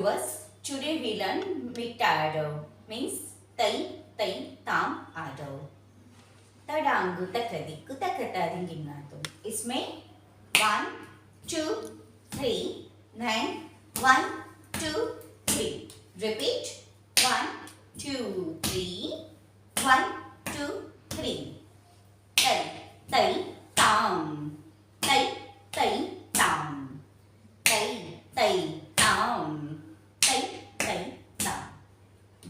viewers, today we learn Metta Adavu means Tai Tai Tam Adavu. Tadangu takadiku takataringinatu. इसमें 1, 2, 3, then 1, 2, 3. Repeat 1, 2, 3, 1, 2, 3. Tai Tai Tam. Tai Tai Tam. Tai Tai Tam. Tai Tai Tam.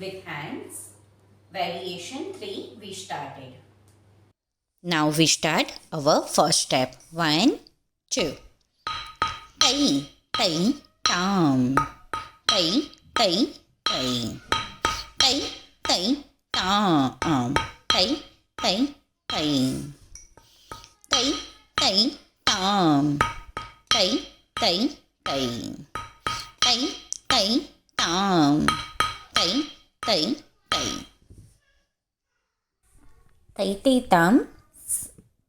With hands. Variation 3 we started. Now we start our first step. 1, 2. Tai, tai, tam. Tai, tai, tai. Tai, tai, tam. Tai, tai, tai. Tai, tai, tam. Tai, tai, tai. Tai, tai, tam. Tai, tai, tai. Tai, tai, tam.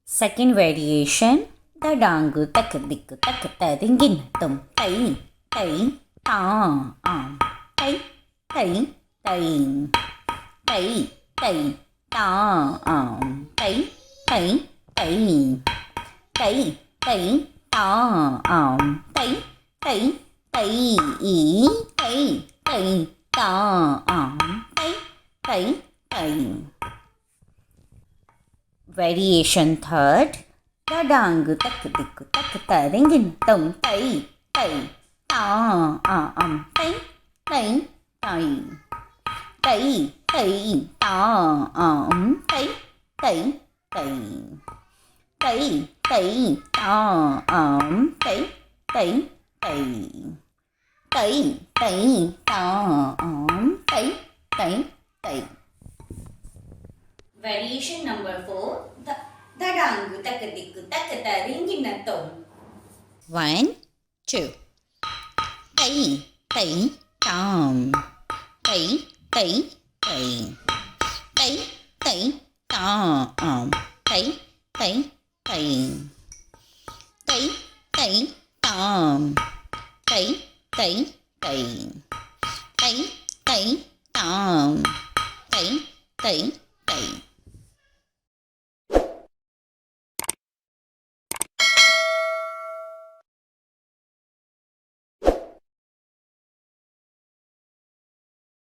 Second variation. Tadangu takadiku takataringinnatum. Tai, tai, tam. Tai, tai, tai. Tai, tai, tam. Tai, tai, tai. Tai, tai, tam. Tai, tai, tai. Tai, tai, tam. Tai, tai, tai. Variation third. Tadangu takadiku takataringinnatum. Tai, tai, tam. Tai, tai, tai. Tai, tai, tam. Tai, tai, tai. Tai, tai, tam. Tai, tai, tai. Tai, tai, tam. Tai, tai, tai. Variation number 4. Tadangu takadiku takataringinnatum. 1, 2. Tai, tai, tam. Tai, tai, tai. Tai, tai, tam. Tai, tai, tai. Tai, tai, tam. Tai, tai, tai. Tai, tai, tam. Tai, tai, tai.